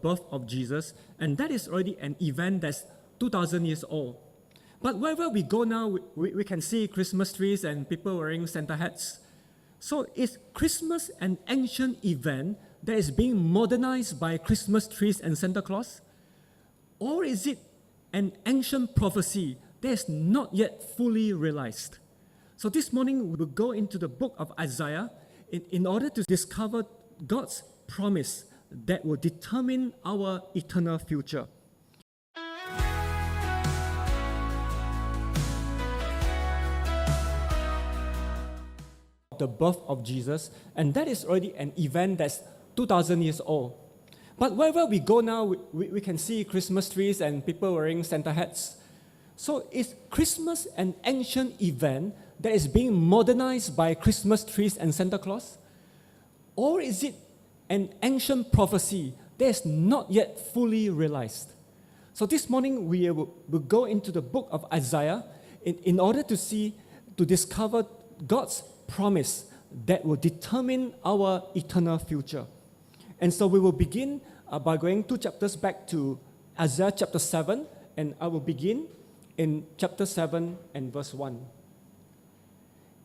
birth of Jesus, and that is already an event that's 2,000 years old. But wherever we go now, we can see Christmas trees and people wearing Santa hats. So is Christmas an ancient event that is being modernized by Christmas trees and Santa Claus? Or is it an ancient prophecy that is not yet fully realized? So this morning we will go into the book of Isaiah in order to discover God's promise that will determine our eternal future. The birth of Jesus, and that is already an event that's 2,000 years old. But wherever we go now, we can see Christmas trees and people wearing Santa hats. So is Christmas an ancient event that is being modernized by Christmas trees and Santa Claus? Or is it an ancient prophecy that is not yet fully realized? So this morning we will go into the book of Isaiah in order to discover God's promise that will determine our eternal future. And so we will begin by going 2 chapters back to Isaiah chapter 7, and I will begin in chapter 7 and verse 1.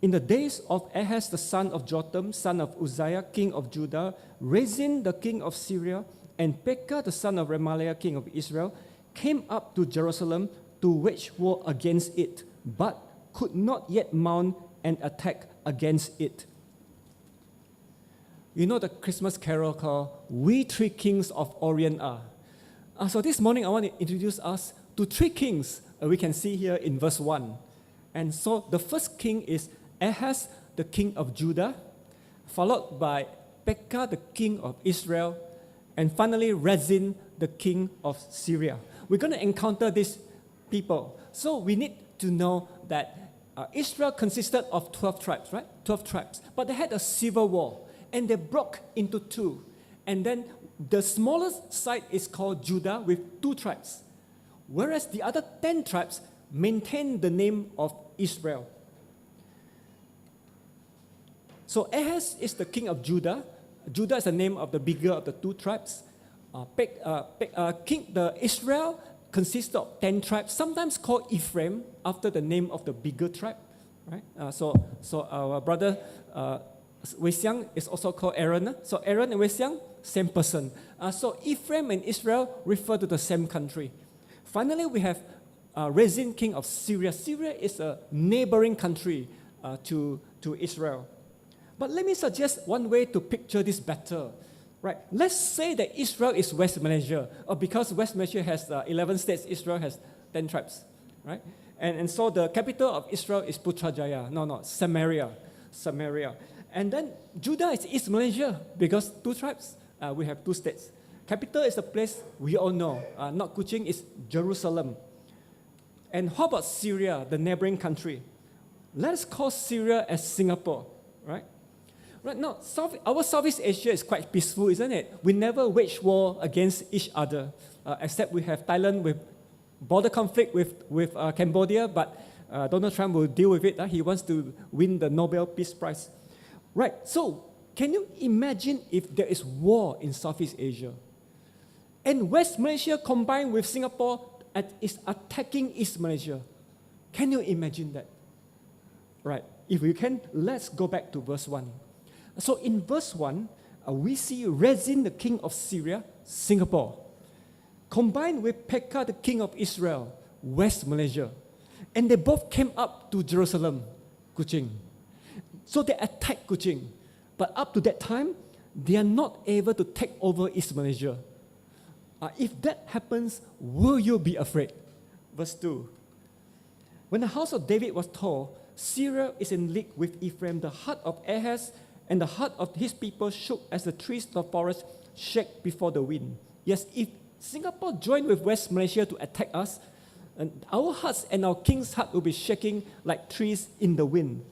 In the days of Ahaz the son of Jotham, son of Uzziah, king of Judah, Rezin the king of Syria, and Pekah the son of Remaliah, king of Israel, came up to Jerusalem to wage war against it, but could not yet mount an attack against it. You know the Christmas carol called We Three Kings of Orient Are. So this morning I want to introduce us to three kings we can see here in verse 1. And so the first king is Ahaz, the king of Judah, followed by Pekah, the king of Israel, and finally Rezin, the king of Syria. We're going to encounter these people. So we need to know that Israel consisted of 12 tribes, right? 12 tribes. But they had a civil war, and they broke into two. And then the smallest side is called Judah with 2 tribes, whereas the other 10 tribes maintain the name of Israel. So Ahaz is the king of Judah. Judah is the name of the bigger of the 2 tribes. The Israel consists of 10 tribes, sometimes called Ephraim, after the name of the bigger tribe. Right? So our brother Wei Xiang is also called Aaron. So Aaron and Wei Xiang, same person. So Ephraim and Israel refer to the same country. Finally, we have Rezin, king of Syria. Syria is a neighboring country to Israel. But let me suggest one way to picture this better. Right? Let's say that Israel is West Malaysia, or because West Malaysia has 11 states, Israel has 10 tribes. Right? And so the capital of Israel is Putrajaya. No, Samaria. And then Judah is East Malaysia, because 2 tribes, we have 2 states. Capital is a place we all know, not Kuching, is Jerusalem. And how about Syria, the neighboring country? Let's call Syria as Singapore, right? Right now, our Southeast Asia is quite peaceful, isn't it? We never wage war against each other, except we have Thailand with border conflict with Cambodia, but Donald Trump will deal with it. He wants to win the Nobel Peace Prize. Right, so can you imagine if there is war in Southeast Asia? And West Malaysia combined with Singapore is attacking East Malaysia. Can you imagine that? Right, if you can, let's go back to verse 1. So in verse 1, we see Rezin, the king of Syria, Singapore, combined with Pekah, the king of Israel, West Malaysia. And they both came up to Jerusalem, Kuching. So they attacked Kuching. But up to that time, they are not able to take over East Malaysia. If that happens, will you be afraid? Verse 2. When the house of David was told, Syria is in league with Ephraim, the heart of Ahaz and the heart of his people shook as the trees of the forest shake before the wind. Yes, if Singapore joined with West Malaysia to attack us, and our hearts and our king's heart will be shaking like trees in the wind.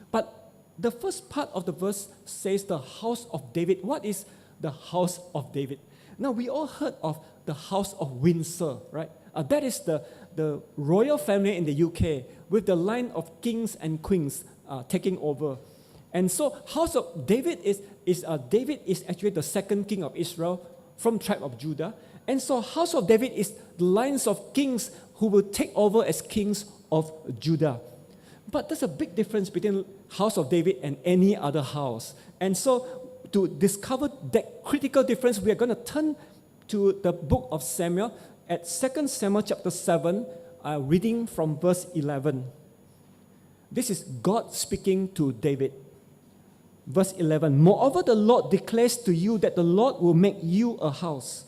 But the first part of the verse says the house of David. What is the house of David? Now, we all heard of the House of Windsor, right? That is the royal family in the UK with the line of kings and queens taking over. And so, House of David David is actually the second king of Israel, from tribe of Judah. And so house of David is the lines of kings who will take over as kings of Judah. But there's a big difference between house of David and any other house. And so to discover that critical difference, we are going to turn to the book of Samuel at 2 Samuel chapter 7, reading from verse 11. This is God speaking to David. Verse 11, moreover, the Lord declares to you that the Lord will make you a house.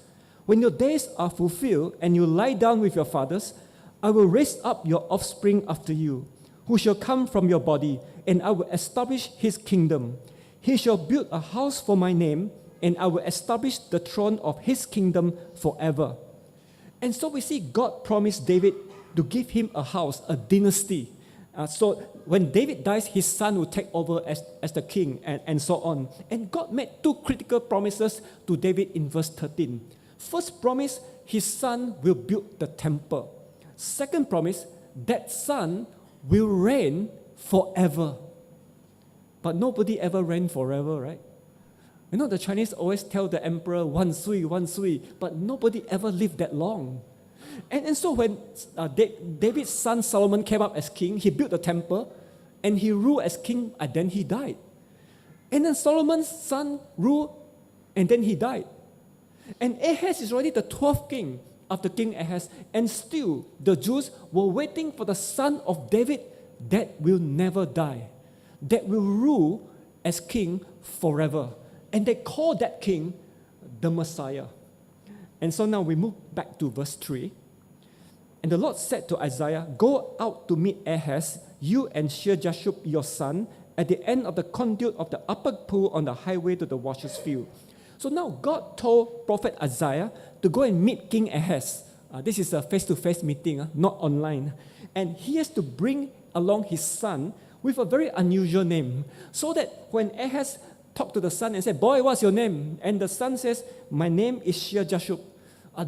When your days are fulfilled and you lie down with your fathers, I will raise up your offspring after you, who shall come from your body, and I will establish his kingdom. He shall build a house for my name, and I will establish the throne of his kingdom forever. And so we see God promised David to give him a house, a dynasty. So when David dies, his son will take over as the king, and so on. And God made two critical promises to David in verse 13. First promise, his son will build the temple. Second promise, that son will reign forever. But nobody ever reigned forever, right? You know, the Chinese always tell the emperor, wan sui, but nobody ever lived that long. And so when David's son Solomon came up as king, he built the temple, and he ruled as king, and then he died. And then Solomon's son ruled, and then he died. And Ahaz is already the 12th king after King Ahaz, and still the Jews were waiting for the son of David that will never die, that will rule as king forever. And they call that king the Messiah. And so now we move back to verse 3. And the Lord said to Isaiah, go out to meet Ahaz, you and Shear-Jashub your son, at the end of the conduit of the upper pool on the highway to the washer's field. So now God told prophet Isaiah to go and meet King Ahaz. This is a face-to-face meeting, not online. And he has to bring along his son with a very unusual name, so that when Ahaz talked to the son and said, boy, what's your name? And the son says, my name is Shear-Jashub.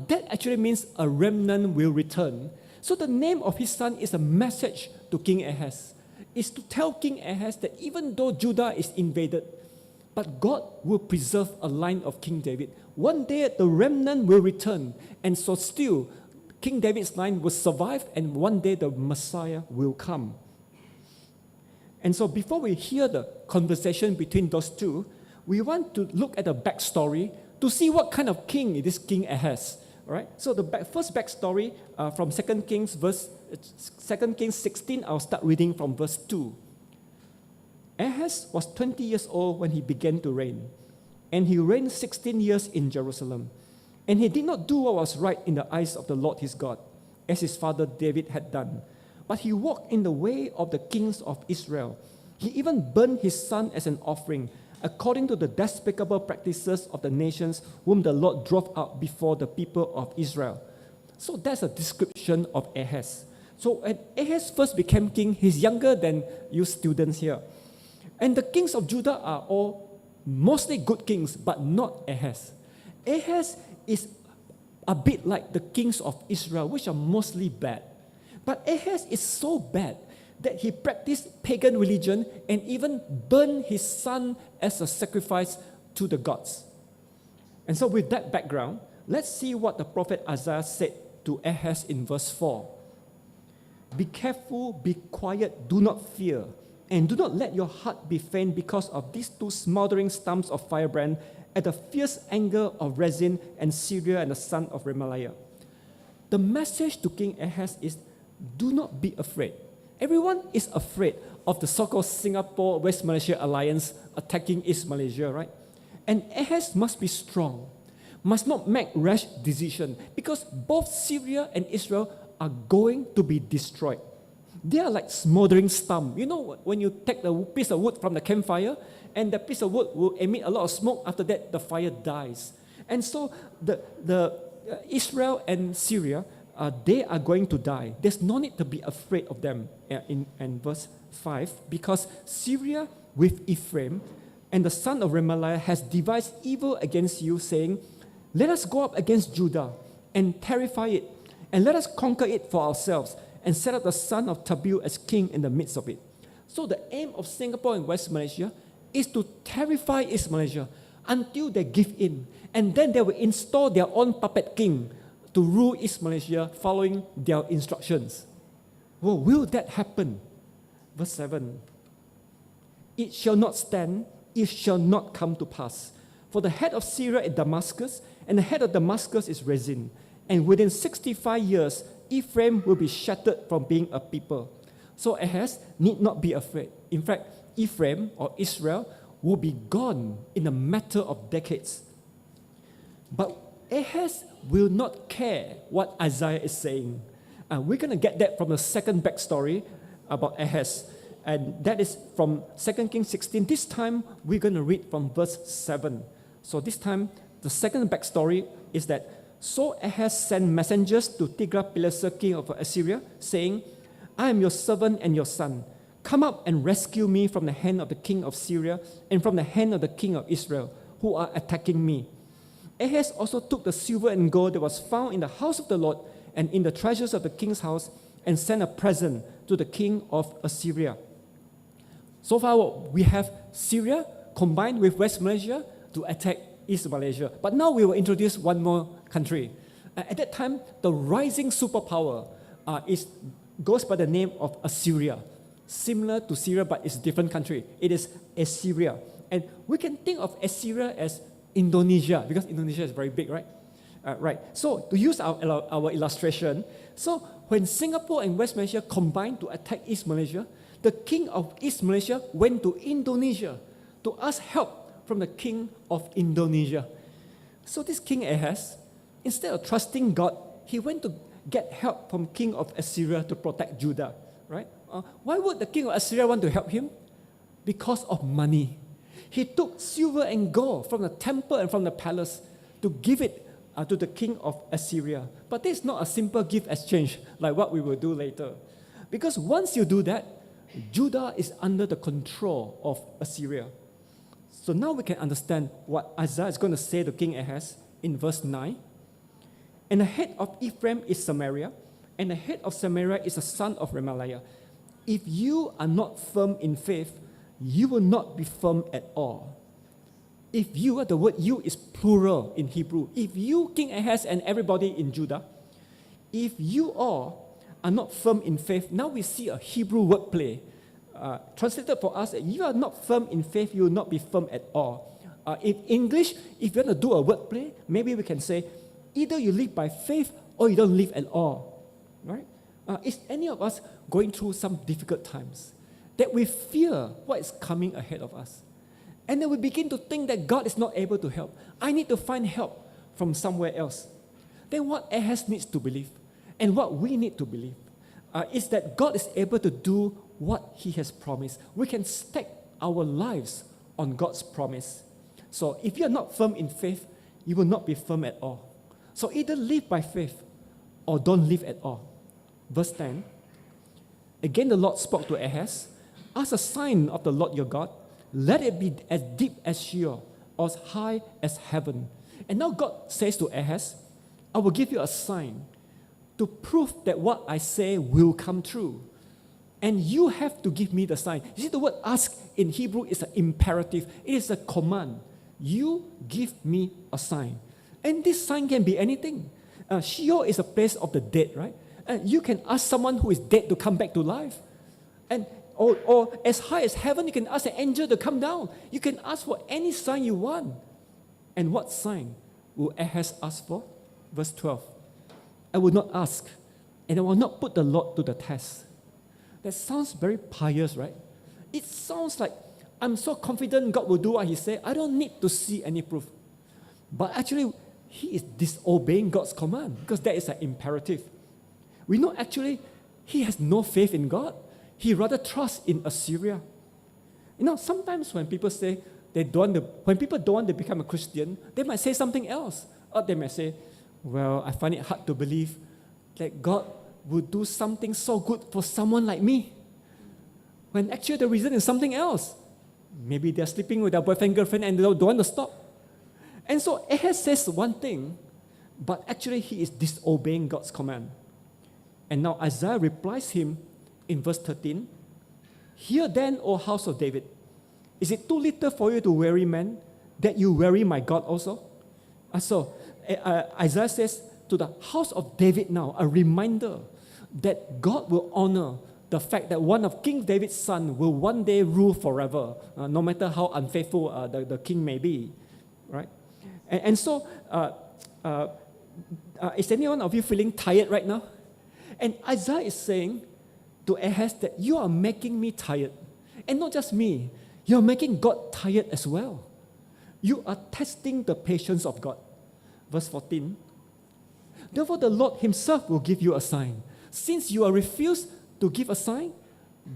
That actually means a remnant will return. So the name of his son is a message to King Ahaz. It's to tell King Ahaz that even though Judah is invaded, but God will preserve a line of King David. One day the remnant will return. And so still, King David's line will survive, and one day the Messiah will come. And so before we hear the conversation between those two, we want to look at the backstory to see what kind of king it is King Ahaz. All right? So the first backstory from 2 Kings 16, I'll start reading from verse 2. Ahaz was 20 years old when he began to reign, and he reigned 16 years in Jerusalem. And he did not do what was right in the eyes of the Lord his God, as his father David had done. But he walked in the way of the kings of Israel. He even burned his son as an offering, according to the despicable practices of the nations whom the Lord drove out before the people of Israel. So that's a description of Ahaz. So when Ahaz first became king, he's younger than you students here. And the kings of Judah are all mostly good kings, but not Ahaz. Ahaz is a bit like the kings of Israel, which are mostly bad. But Ahaz is so bad that he practiced pagan religion and even burned his son as a sacrifice to the gods. And so with that background, let's see what the prophet Isaiah said to Ahaz in verse 4. Be careful, be quiet, do not fear, and do not let your heart be faint because of these two smoldering stumps of firebrand at the fierce anger of Rezin and Syria and the son of Remaliah. The message to King Ahaz is, do not be afraid. Everyone is afraid of the so-called Singapore-West Malaysia alliance attacking East Malaysia, right? And Ahaz must be strong, must not make rash decisions, because both Syria and Israel are going to be destroyed. They are like smoldering stump. You know, when you take the piece of wood from the campfire, and the piece of wood will emit a lot of smoke, after that the fire dies. And so the Israel and Syria, they are going to die. There's no need to be afraid of them in verse 5, because Syria with Ephraim and the son of Remaliah has devised evil against you, saying, let us go up against Judah and terrify it, and let us conquer it for ourselves, and set up the son of Tabil as king in the midst of it. So the aim of Singapore and West Malaysia is to terrify East Malaysia. until they give in. And then they will install their own puppet king to rule East Malaysia following their instructions. Well, will that happen? Verse 7. It shall not stand, it shall not come to pass. For the head of Syria is Damascus, and the head of Damascus is Rezin. And within 65 years, Ephraim will be shattered from being a people. So Ahaz need not be afraid. In fact, Ephraim or Israel will be gone in a matter of decades. But Ahaz will not care what Isaiah is saying. We're going to get that from the second backstory about Ahaz. And that is from 2 Kings 16. This time, we're going to read from verse 7. So this time, the second backstory is that, so Ahaz sent messengers to Tiglath-Pileser, king of Assyria, saying, I am your servant and your son. Come up and rescue me from the hand of the king of Syria and from the hand of the king of Israel, who are attacking me. Ahaz also took the silver and gold that was found in the house of the Lord and in the treasures of the king's house and sent a present to the king of Assyria. So far, we have Syria combined with West Malaysia to attack East Malaysia. But now we will introduce one more country. At that time, the rising superpower goes by the name of Assyria. Similar to Syria, but it's a different country. It is Assyria. And we can think of Assyria as Indonesia, because Indonesia is very big, right? Right. So to use our illustration, so when Singapore and West Malaysia combined to attack East Malaysia, the king of East Malaysia went to Indonesia to ask help from the king of Indonesia. So this King Ahaz, instead of trusting God, he went to get help from king of Assyria to protect Judah, right? Why would the king of Assyria want to help him? Because of money. He took silver and gold from the temple and from the palace to give it to the king of Assyria. But this is not a simple gift exchange like what we will do later. Because once you do that, Judah is under the control of Assyria. So now we can understand what Isaiah is going to say to King Ahaz in verse 9. And the head of Ephraim is Samaria, and the head of Samaria is the son of Remaliah. If you are not firm in faith, you will not be firm at all. If you, the word you is plural in Hebrew. If you, King Ahaz, and everybody in Judah, if you all are not firm in faith, now we see a Hebrew wordplay translated for us. If you are not firm in faith, you will not be firm at all. In English, if you want to do a wordplay, maybe we can say, either you live by faith or you don't live at all. Right? Is any of us going through some difficult times that we fear what is coming ahead of us? And then we begin to think that God is not able to help. I need to find help from somewhere else. Then what Ahaz needs to believe, and what we need to believe, is that God is able to do what He has promised. We can stake our lives on God's promise. So if you are not firm in faith, you will not be firm at all. So either live by faith or don't live at all. Verse 10, again the Lord spoke to Ahaz, ask a sign of the Lord your God, let it be as deep as Sheol, or as high as heaven. And now God says to Ahaz, I will give you a sign to prove that what I say will come true. And you have to give me the sign. You see, the word ask in Hebrew is an imperative. It is a command. You give me a sign. And this sign can be anything. Sheol is a place of the dead, right? You can ask someone who is dead to come back to life. Or as high as heaven, you can ask an angel to come down. You can ask for any sign you want. And what sign will Ahaz ask for? Verse 12. I will not ask, and I will not put the Lord to the test. That sounds very pious, right? It sounds like I'm so confident God will do what He said. I don't need to see any proof. But actually, he is disobeying God's command because that is an imperative. We know actually he has no faith in God. He rather trusts in Assyria. You know, sometimes when people say when people don't want to become a Christian, they might say something else. Or they might say, well, I find it hard to believe that God would do something so good for someone like me. When actually the reason is something else. Maybe they're sleeping with their boyfriend, girlfriend, and they don't want to stop. And so Ahaz says one thing, but actually he is disobeying God's command. And now Isaiah replies him in verse 13, Hear then, O house of David, is it too little for you to weary men, that you weary my God also? Isaiah says to the house of David now, a reminder that God will honor the fact that one of King David's son will one day rule forever, no matter how unfaithful the king may be, right? Is anyone of you feeling tired right now? And Isaiah is saying to Ahaz that you are making me tired. And not just me, you're making God tired as well. You are testing the patience of God. Verse 14, therefore the Lord himself will give you a sign. Since you are refused to give a sign,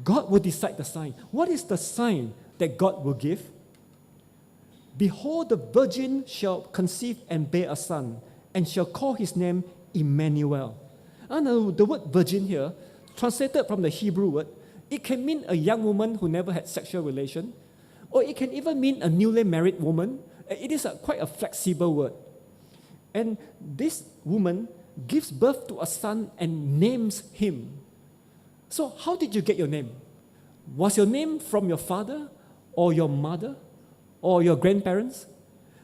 God will decide the sign. What is the sign that God will give? Behold, the virgin shall conceive and bear a son, and shall call his name Emmanuel. And the word virgin here, translated from the Hebrew word, it can mean a young woman who never had sexual relation, or it can even mean a newly married woman. It is quite a flexible word. And this woman gives birth to a son and names him. So how did you get your name? Was your name from your father or your mother or your grandparents?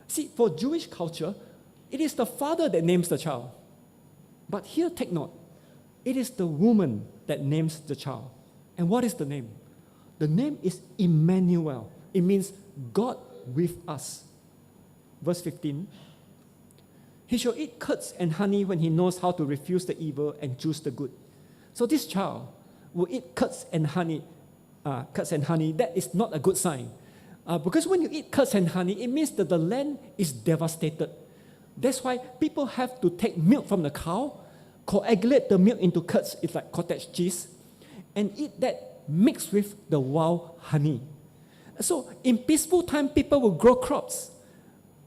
See, for Jewish culture, it is the father that names the child. But here, take note, it is the woman that names the child. And what is the name? The name is Emmanuel. It means God with us. Verse 15, he shall eat curds and honey when he knows how to refuse the evil and choose the good. So this child will eat curds and honey. That is not a good sign. Because when you eat curds and honey, it means that the land is devastated. That's why people have to take milk from the cow, coagulate the milk into curds, it's like cottage cheese, and eat that mixed with the wild honey. So in peaceful time, people will grow crops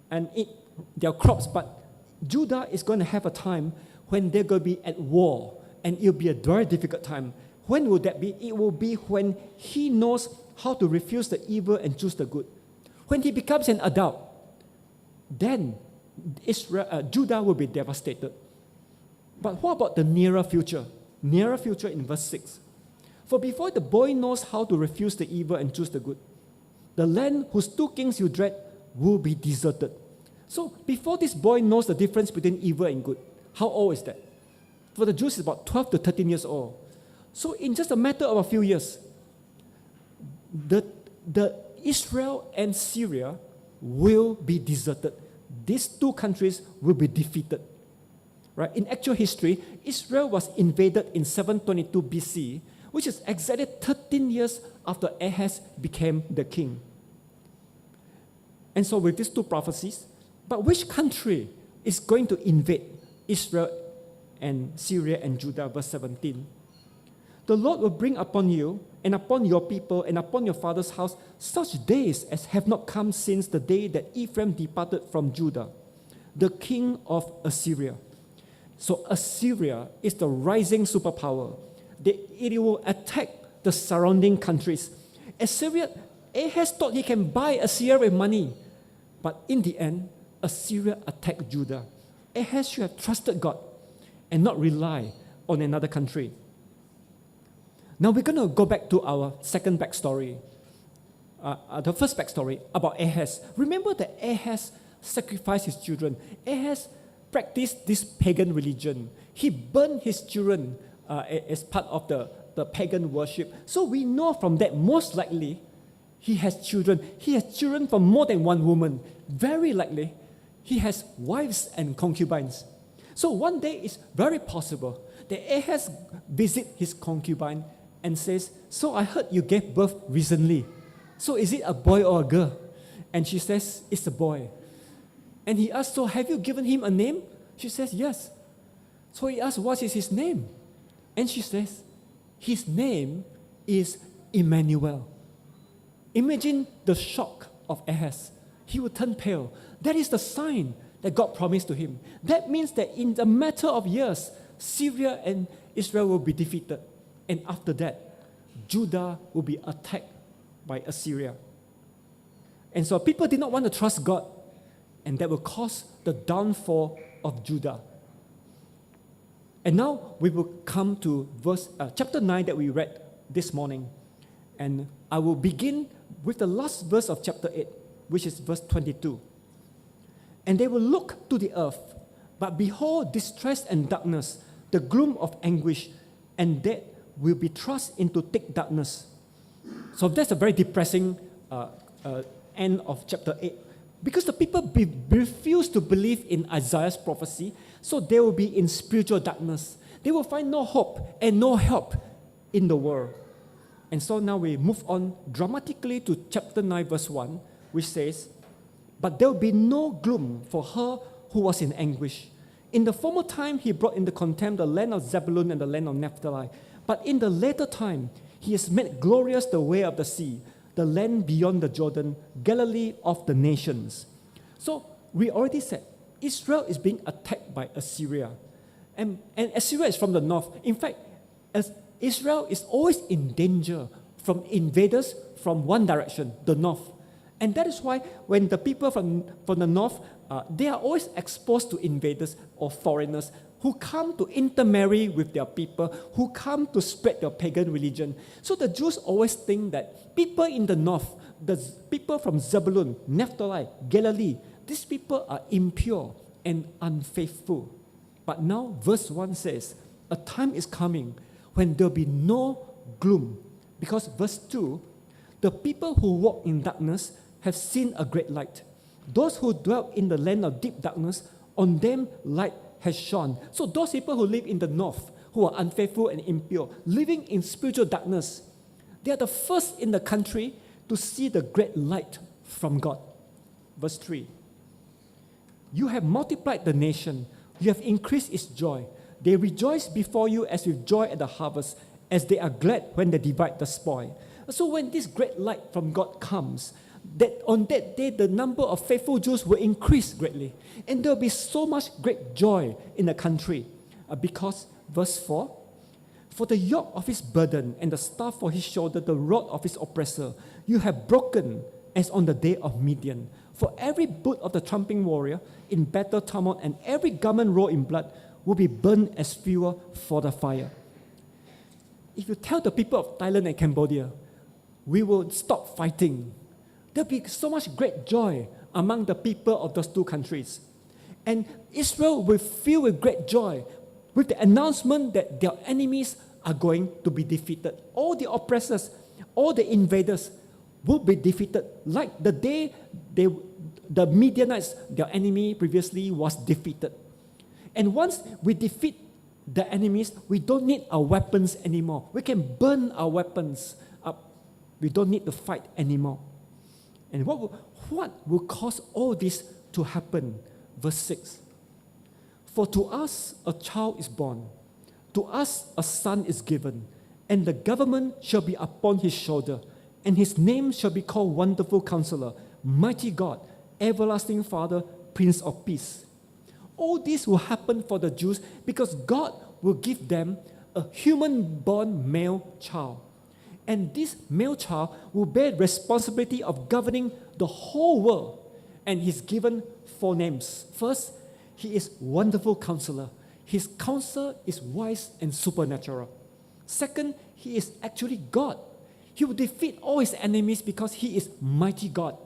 and eat their crops, but Judah is going to have a time when they're going to be at war, and it'll be a very difficult time. When will that be? It will be when he knows how to refuse the evil and choose the good. When he becomes an adult, then Judah will be devastated. But what about the nearer future? Nearer future in verse 6. For before the boy knows how to refuse the evil and choose the good, the land whose two kings you dread will be deserted. So before this boy knows the difference between evil and good, how old is that? For the Jews, it's about 12 to 13 years old. So in just a matter of a few years, the Israel and Syria will be deserted. These two countries will be defeated. Right? In actual history, Israel was invaded in 722 BC, which is exactly 13 years after Ahaz became the king. And so with these two prophecies, but which country is going to invade Israel and Syria and Judah? Verse 17. The Lord will bring upon you and upon your people and upon your father's house such days as have not come since the day that Ephraim departed from Judah, the king of Assyria. So Assyria is the rising superpower. It will attack the surrounding countries. Ahaz thought he can buy Assyria with money. But in the end, Assyria attacked Judah. Ahaz should have trusted God and not rely on another country. Now we're going to go back to our second backstory. The first backstory about Ahaz. Remember that Ahaz sacrificed his children. Ahaz practiced this pagan religion. He burned his children as part of the pagan worship. So we know from that most likely he has children. He has children from more than one woman. Very likely he has wives and concubines. So one day it's very possible that Ahaz visits his concubine and says, so I heard you gave birth recently. So is it a boy or a girl? And she says, it's a boy. And he asks, so have you given him a name? She says, yes. So he asks, what is his name? And she says, his name is Emmanuel. Imagine the shock of Ahaz. He will turn pale. That is the sign that God promised to him. That means that in a matter of years, Syria and Israel will be defeated. And after that, Judah will be attacked by Assyria. And so people did not want to trust God, and that will cause the downfall of Judah. And now we will come to chapter 9 that we read this morning. And I will begin with the last verse of chapter 8, which is verse 22. And they will look to the earth, but behold distress and darkness, the gloom of anguish, and death will be thrust into thick darkness. So that's a very depressing end of chapter 8. Because the people refuse to believe in Isaiah's prophecy, so they will be in spiritual darkness. They will find no hope and no help in the world. And so now we move on dramatically to chapter 9, verse 1, which says, "But there will be no gloom for her who was in anguish. In the former time he brought into contempt the land of Zebulun and the land of Naphtali. But in the later time he has made glorious the way of the sea, the land beyond the Jordan, Galilee of the nations." So we already said, Israel is being attacked by Assyria. And Assyria is from the north. In fact, Israel is always in danger from invaders from one direction, the north. And that is why when the people from the north, they are always exposed to invaders or foreigners who come to intermarry with their people, who come to spread their pagan religion. So the Jews always think that people in the north, the people from Zebulun, Naphtali, Galilee, these people are impure and unfaithful. But now verse 1 says, a time is coming when there will be no gloom. Because verse 2, the people who walk in darkness have seen a great light. Those who dwell in the land of deep darkness, on them light has shone. So those people who live in the north, who are unfaithful and impure, living in spiritual darkness, they are the first in the country to see the great light from God. Verse 3, "You have multiplied the nation, you have increased its joy. They rejoice before you as with joy at the harvest, as they are glad when they divide the spoil." So when this great light from God comes, that on that day the number of faithful Jews will increase greatly. And there will be so much great joy in the country. Because, verse 4, "For the yoke of his burden and the staff for his shoulder, the rod of his oppressor, you have broken as on the day of Midian. For every boot of the tramping warrior in battle tumult and every garment rolled in blood will be burned as fuel for the fire." If you tell the people of Thailand and Cambodia, we will stop fighting, there will be so much great joy among the people of those two countries. And Israel will fill with great joy with the announcement that their enemies are going to be defeated. All the oppressors, all the invaders will be defeated. Like the day the Midianites, their enemy previously, was defeated. And once we defeat the enemies, we don't need our weapons anymore. We can burn our weapons up. We don't need to fight anymore. And what will cause all this to happen? Verse 6. "For to us a child is born, to us a son is given, and the government shall be upon his shoulder, and his name shall be called Wonderful Counselor, Mighty God, Everlasting Father, Prince of Peace." All this will happen for the Jews because God will give them a human-born male child. And this male child will bear responsibility of governing the whole world. And he's given 4 names. First, he is Wonderful Counselor. His counsel is wise and supernatural. Second, he is actually God. He will defeat all his enemies because he is mighty God.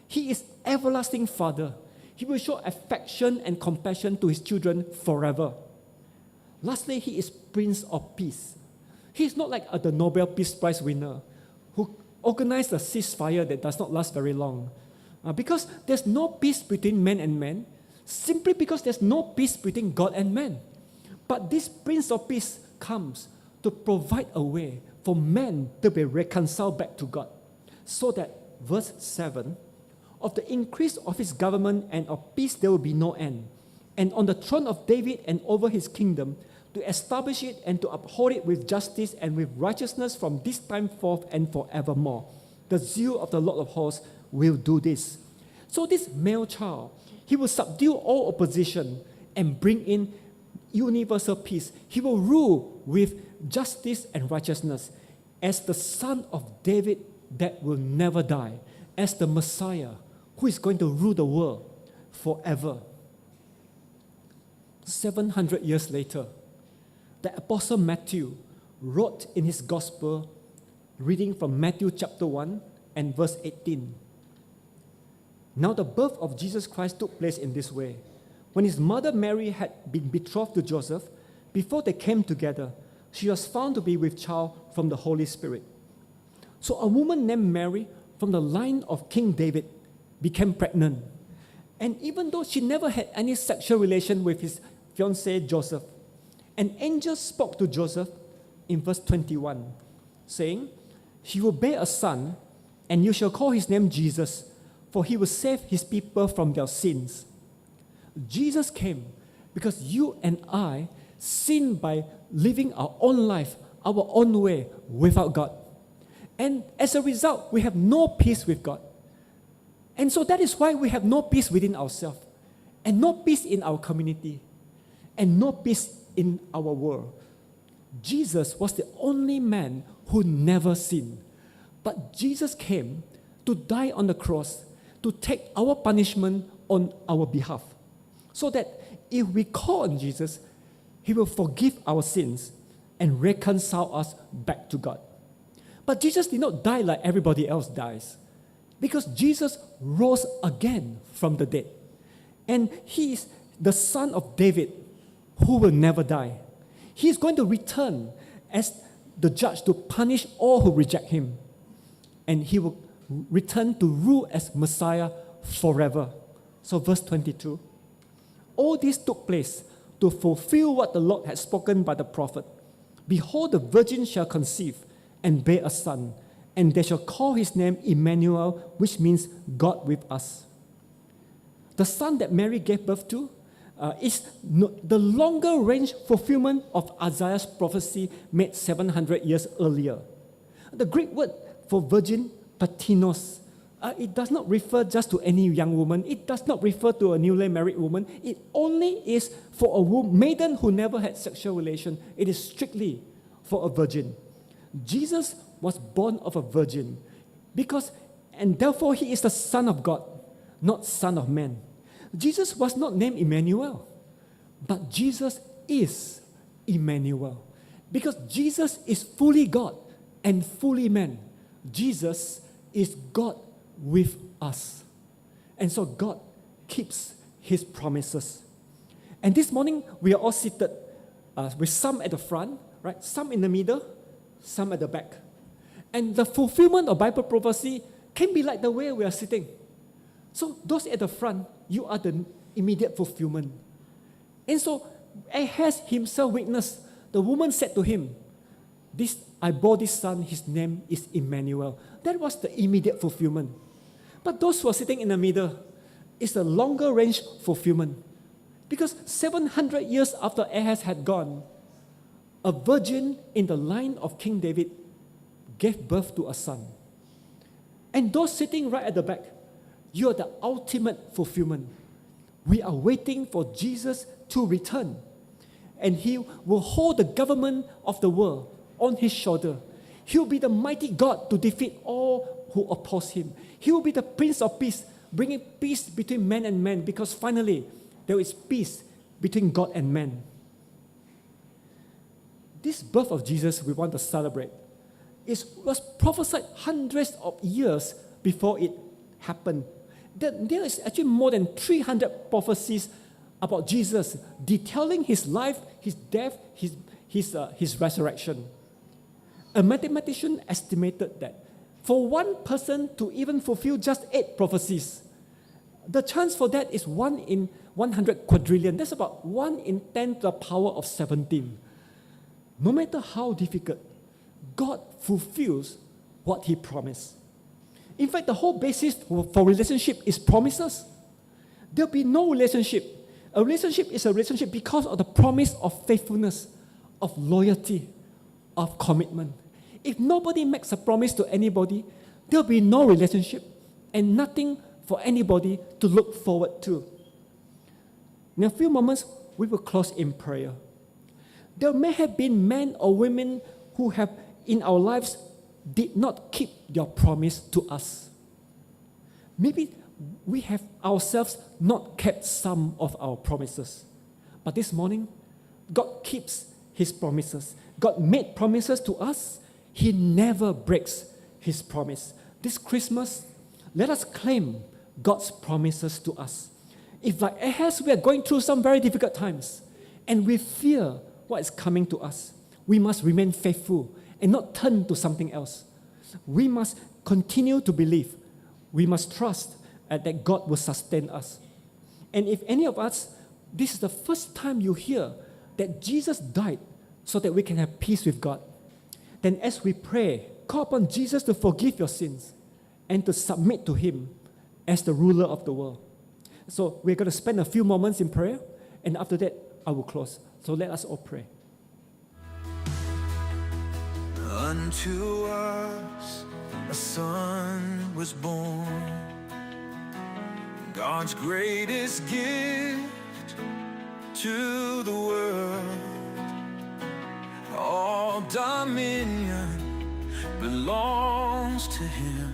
He is Everlasting Father. He will show affection and compassion to his children forever. Lastly, he is Prince of Peace. He is not like the Nobel Peace Prize winner who organized a ceasefire that does not last very long. Because there's no peace between man and man, simply because there's no peace between God and man. But this Prince of Peace comes to provide a way for man to be reconciled back to God. So that, verse 7, "Of the increase of his government and of peace there will be no end. And on the throne of David and over his kingdom, to establish it and to uphold it with justice and with righteousness from this time forth and forevermore. The zeal of the Lord of hosts will do this." So this male child, he will subdue all opposition and bring in universal peace. He will rule with justice and righteousness as the son of David that will never die, as the Messiah who is going to rule the world forever. 700 years later, the Apostle Matthew wrote in his Gospel, reading from Matthew chapter 1 and verse 18. Now the birth of Jesus Christ took place in this way. When his mother Mary had been betrothed to Joseph, before they came together, she was found to be with child from the Holy Spirit. So a woman named Mary from the line of King David became pregnant. And even though she never had any sexual relation with his fiancé Joseph, an angel spoke to Joseph in verse 21, saying, "He will bear a son, and you shall call his name Jesus, for he will save his people from their sins." Jesus came because you and I sinned by living our own life, our own way, without God. And as a result, we have no peace with God. And so that is why we have no peace within ourselves, and no peace in our community, and no peace in our world. Jesus was the only man who never sinned. But Jesus came to die on the cross, to take our punishment on our behalf, so that if we call on Jesus, he will forgive our sins and reconcile us back to God. But Jesus did not die like everybody else dies, because Jesus rose again from the dead. And he is the son of David who will never die. He is going to return as the judge to punish all who reject him. And he will return to rule as Messiah forever. So verse 22. All this took place to fulfill what the Lord had spoken by the prophet. "Behold, the virgin shall conceive and bear a son, and they shall call his name Emmanuel," which means God with us. The son that Mary gave birth to is the longer range fulfillment of Isaiah's prophecy made 700 years earlier. The Greek word for virgin, patinos, it does not refer just to any young woman. It does not refer to a newly married woman. It only is for a maiden who never had sexual relation. It is strictly for a virgin. Jesus was born of a virgin and therefore he is the Son of God, not Son of Man. Jesus was not named Emmanuel, but Jesus is Emmanuel, because Jesus is fully God and fully man. Jesus is God with us. And so God keeps his promises. And this morning, we are all seated with some at the front, right? Some in the middle, some at the back. And the fulfillment of Bible prophecy can be like the way we are sitting. So those at the front, you are the immediate fulfillment. And so Ahaz himself witnessed. The woman said to him, "I bore this son, his name is Emmanuel." That was the immediate fulfillment. But those who are sitting in the middle is the longer range fulfillment. Because 700 years after Ahaz had gone, a virgin in the line of King David gave birth to a son. And those sitting right at the back, you are the ultimate fulfillment. We are waiting for Jesus to return. And he will hold the government of the world on his shoulder. He will be the mighty God to defeat all who oppose him. He will be the Prince of Peace, bringing peace between man and man, because finally there is peace between God and man. This birth of Jesus we want to celebrate. It was prophesied hundreds of years before it happened. There is actually more than 300 prophecies about Jesus detailing his life, his death, his resurrection. A mathematician estimated that for one person to even fulfill just 8 prophecies, the chance for that is 1 in 100 quadrillion. That's about 1 in 10 to the power of 17. No matter how difficult, God fulfills what he promised. In fact, the whole basis for relationship is promises. There'll be no relationship. A relationship is a relationship because of the promise of faithfulness, of loyalty, of commitment. If nobody makes a promise to anybody, there'll be no relationship and nothing for anybody to look forward to. In a few moments, we will close in prayer. There may have been men or women who have, in our lives, did not keep their promise to us. Maybe we have ourselves not kept some of our promises. But this morning, God keeps his promises. God made promises to us. He never breaks his promise. This Christmas, let us claim God's promises to us. If like Ahaz, we are going through some very difficult times, and we fear what is coming to us, we must remain faithful and not turn to something else. We must continue to believe. We must trust that God will sustain us. And if any of us, this is the first time you hear that Jesus died so that we can have peace with God, then as we pray, call upon Jesus to forgive your sins and to submit to Him as the ruler of the world. So we're going to spend a few moments in prayer, and after that, I will close. So let us all pray. Unto us a son was born, God's greatest gift to the world. All dominion belongs to Him.